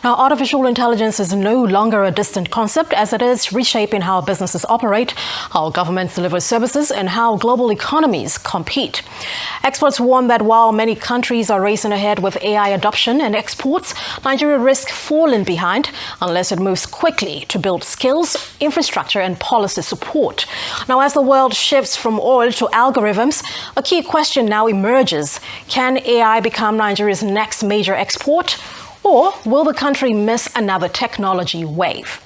Now, artificial intelligence is no longer a distant concept as it is reshaping how businesses operate, how governments deliver services, and how global economies compete. Experts warn that while many countries are racing ahead with AI adoption and exports, Nigeria risks falling behind unless it moves quickly to build skills, infrastructure, and policy support. Now, as the world shifts from oil to algorithms, a key question now emerges. Can AI become Nigeria's next major export? Or will the country miss another technology wave?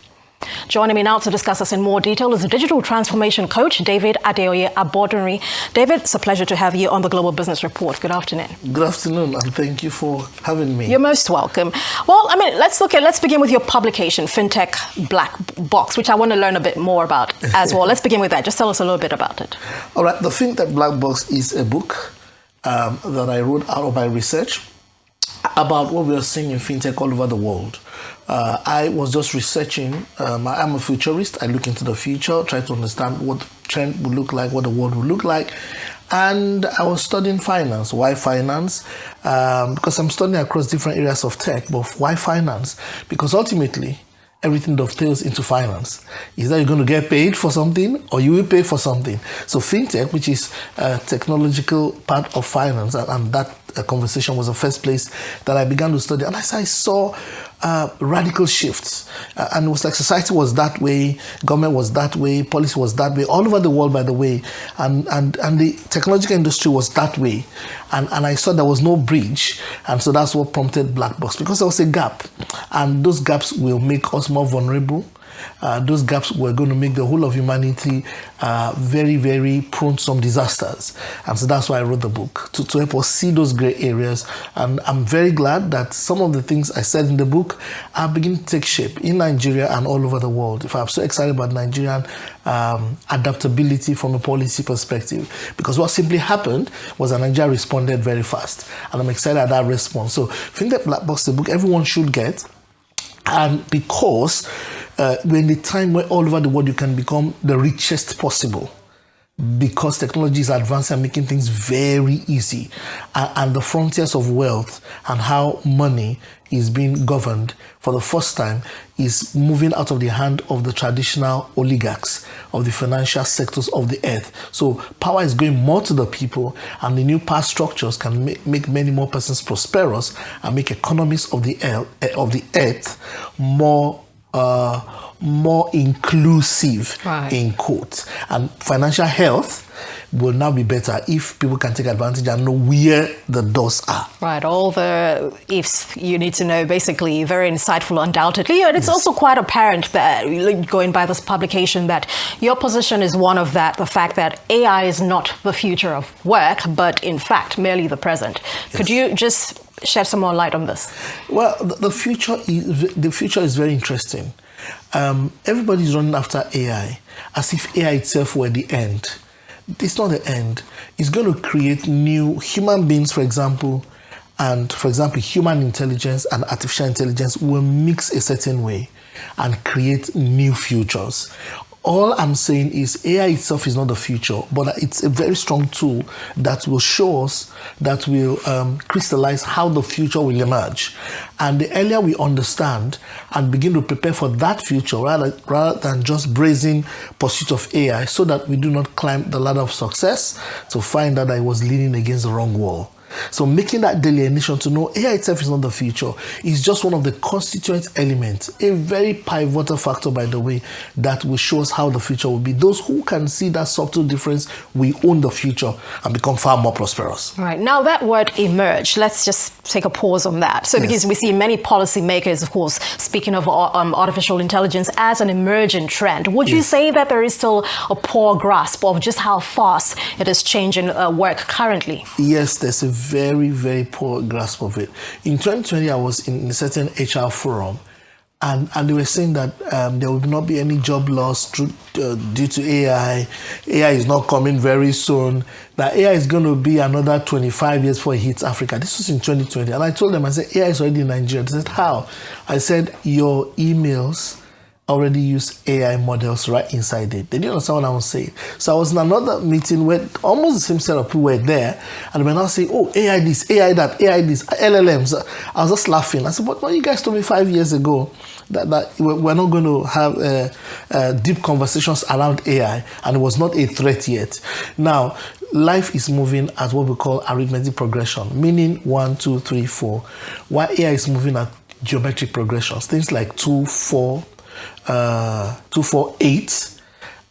Joining me now to discuss this in more detail is a digital transformation coach, Adeoye Abodunrin. David, it's a pleasure to have you on the Global Business Report. Good afternoon. Good afternoon, and thank you for having me. You're most welcome. Well, let's begin with your publication, Fintech Black Box, which I want to learn a bit more about as well. Let's begin with that. Just tell us a little bit about it. All right. The Fintech Black Box is a book that I wrote out of my research about what we are seeing in fintech all over the world. I was just researching. I'm a futurist. I look into the future, try to understand what the trend would look like, what the world would look like. And I was studying finance. Why finance? Because I'm studying across different areas of tech, but why finance? Because ultimately, everything dovetails into finance. Either you're going to get paid for something or you will pay for something. So fintech, which is a technological part of finance, and that conversation was the first place that I began to study. And as I saw radical shifts, and it was like society was that way, government was that way, policy was that way, all over the world, by the way, and the technological industry was that way. And I saw there was no bridge, and so that's what prompted Black Box, because there was a gap, and those gaps will make us more vulnerable. Those gaps were going to make the whole of humanity very, very prone to some disasters. And so that's why I wrote the book, to help us see those gray areas. And I'm very glad that some of the things I said in the book are beginning to take shape in Nigeria and all over the world. In fact, I'm so excited about Nigerian adaptability from a policy perspective, because what simply happened was that Nigeria responded very fast. And I'm excited at that response. So Fintech Black Box, the book everyone should get. And because we're in a time where all over the world you can become the richest possible, because technology is advancing and making things very easy, and the frontiers of wealth and how money is being governed for the first time is moving out of the hand of the traditional oligarchs of the financial sectors of the earth. So power is going more to the people, and the new power structures can make many more persons prosperous and make economies of the earth more inclusive, right, in quotes. And financial health will now be better if people can take advantage and know where the doors are. Right, all the ifs you need to know, basically. Very insightful, undoubtedly. And it's also quite apparent that, going by this publication, that your position is one of that, the fact that AI is not the future of work, but in fact, merely the present. Yes. Could you just shed some more light on this? Well, the future is very interesting. Everybody's running after AI as if AI itself were the end. It's not the end. It's going to create new human beings, for example, and human intelligence and artificial intelligence will mix a certain way and create new futures. All I'm saying is AI itself is not the future, but it's a very strong tool that will show us, that will crystallize how the future will emerge. And the earlier we understand and begin to prepare for that future, rather than just brazen pursuit of AI, so that we do not climb the ladder of success to find out that I was leaning against the wrong wall. So making that delineation to know AI itself is not the future is just one of the constituent elements, a very pivotal factor, by the way, that will show us how the future will be. Those who can see that subtle difference, we own the future and become far more prosperous. Right. Now, that word emerge, let's just take a pause on that. So because we see many policymakers, of course, speaking of artificial intelligence as an emerging trend, would you say that there is still a poor grasp of just how fast it is changing work currently? Yes, there's a very, very poor grasp of it. In 2020, I was in a certain HR forum, and they were saying that there will not be any job loss due to AI. AI is not coming very soon. That AI is going to be another 25 years before it hits Africa. This was in 2020. And I told them, I said, AI is already in Nigeria. They said, how? I said, your emails already use AI models right inside it. They didn't understand what I was saying. So I was in another meeting where almost the same set of people were there, and they were now saying, oh, AI this, AI that, AI this, LLMs. I was just laughing. I said, but you guys told me 5 years ago that we're not going to have deep conversations around AI, and it was not a threat yet. Now, life is moving at what we call arithmetic progression, meaning 1, 2, 3, 4, while AI is moving at geometric progressions, things like 2, 4, 2, 4, 8.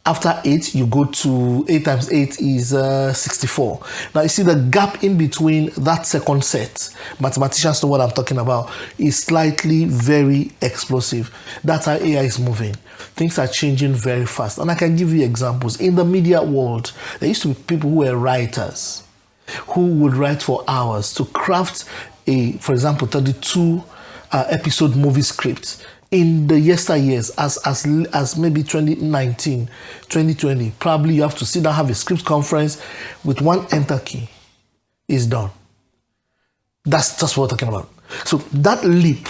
After 8, you go to 8 times 8 is 64. Now, you see the gap in between that second set, mathematicians know what I'm talking about, is slightly very explosive. That's how AI is moving. Things are changing very fast. And I can give you examples. In the media world, there used to be people who were writers, who would write for hours to craft for example, 32 episode movie script. In the yesteryears, as maybe 2019, 2020, probably you have to sit down, have a script conference with one enter key. It's done. That's just what we're talking about. So that leap,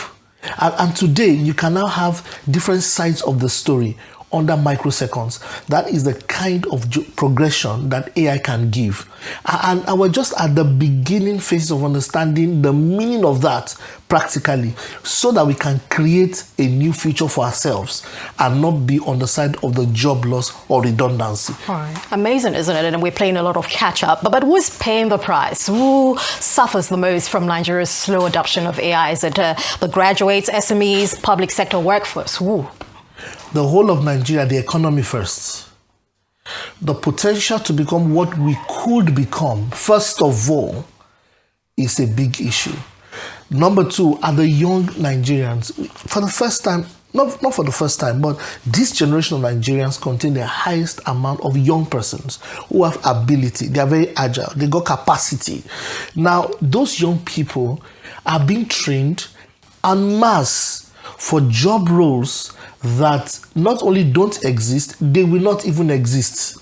and today you can now have different sides of the story under microseconds. That is the kind of progression that AI can give. And we're just at the beginning phase of understanding the meaning of that practically, so that we can create a new future for ourselves and not be on the side of the job loss or redundancy. Right. Amazing, isn't it? And we're playing a lot of catch up. But who's paying the price? Who suffers the most from Nigeria's slow adoption of AI? Is it the graduates, SMEs, public sector workforce? Who? The whole of Nigeria, the economy first. The potential to become what we could become, first of all, is a big issue. Number two, are the young Nigerians. For the first time, not for the first time, but this generation of Nigerians contain the highest amount of young persons who have ability. They are very agile. They got capacity. Now, those young people are being trained en masse for job roles that not only don't exist, they will not even exist.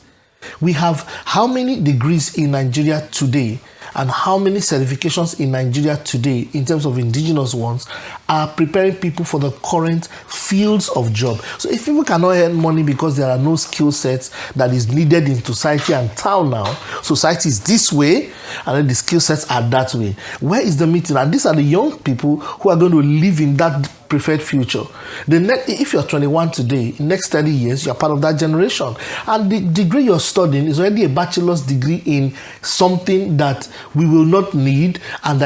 We have how many degrees in Nigeria today and how many certifications in Nigeria today in terms of indigenous ones are preparing people for the current fields of job. So if people cannot earn money because there are no skill sets that is needed in society and town now, society is this way and then the skill sets are that way. Where is the meeting? And these are the young people who are going to live in that preferred future. If you're 21 today, in next 30 years, you're part of that generation. And the degree you're studying is already a bachelor's degree in something that we will not need, and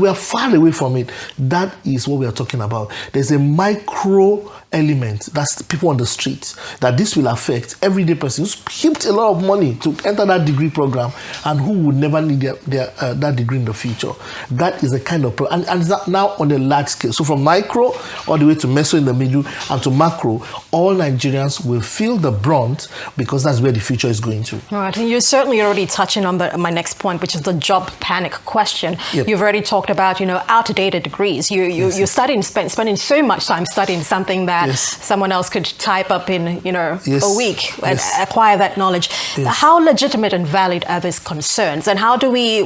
we are far away from it. That is what we are talking about. There's a micro element, that's people on the street, that this will affect everyday person who's heaped a lot of money to enter that degree program and who would never need that degree in the future. That is a kind of and it's now on a large scale. So from micro all the way to meso in the middle and to macro, all Nigerians will feel the brunt because that's where the future is going to. All right, and you're certainly already touching on my next point, which is the job panic question. Yep. You've already talked about, outdated degrees. You're spending so much time studying something that someone else could type up in, a week and acquire that knowledge. How legitimate and valid are these concerns? And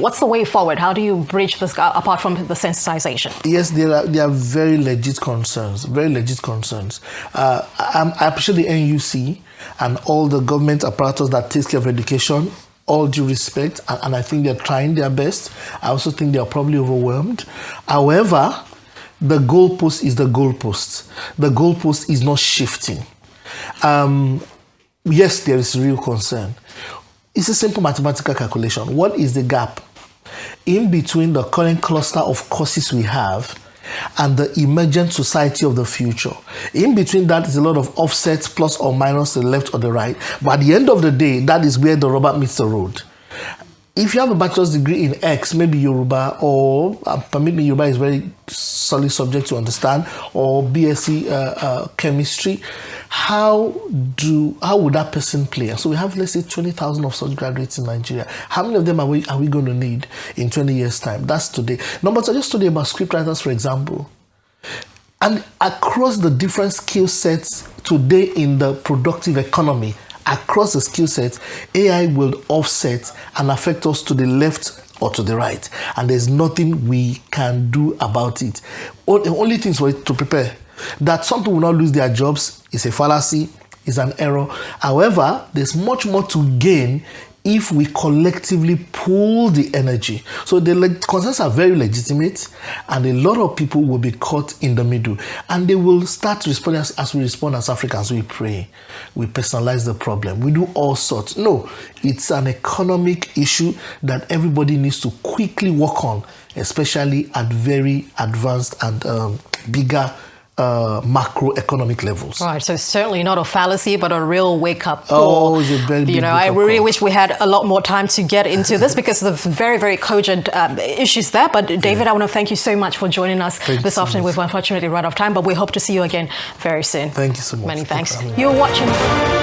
what's the way forward? How do you bridge this gap apart from the sensitization? Yes, there are very legit concerns, I appreciate the NUC and all the government apparatus that takes care of education. All due respect, and I think they're trying their best. I also think they're probably overwhelmed. However, the goalpost is the goalpost. The goalpost is not shifting. Yes, there is real concern. It's a simple mathematical calculation. What is the gap in between the current cluster of courses we have and the emergent society of the future? In between that is a lot of offsets, plus or minus to the left or the right. But at the end of the day, that is where the rubber meets the road. If you have a bachelor's degree in X, maybe Yoruba, or permit me, Yoruba is very solid subject to understand, or BSc chemistry, how would that person play? And so we have, let's say, 20,000 of such graduates in Nigeria. How many of them are we going to need in 20 years' time? That's today. Numbers I just told you about scriptwriters, for example. And across the different skill sets today in the productive economy, across the skill sets, AI will offset and affect us to the left or to the right. And there's nothing we can do about it. The only thing is for it to prepare. That some people will not lose their jobs is a fallacy, is an error. However, there's much more to gain if we collectively pool the energy. So the concerns are very legitimate, and a lot of people will be caught in the middle, and they will start responding as we respond as Africans. We pray, we personalize the problem, we do all sorts. No, it's an economic issue that everybody needs to quickly work on, especially at very advanced and bigger macroeconomic levels. Right, so certainly not a fallacy, but a real wake-up call. Oh, it's a very big I really call. wish we had a lot more time to get into this because of the very, very cogent issues there. But David, I want to thank you so much for joining us this afternoon. We've unfortunately run out of time, but we hope to see you again very soon. Thank you so much. Many thanks. You're watching.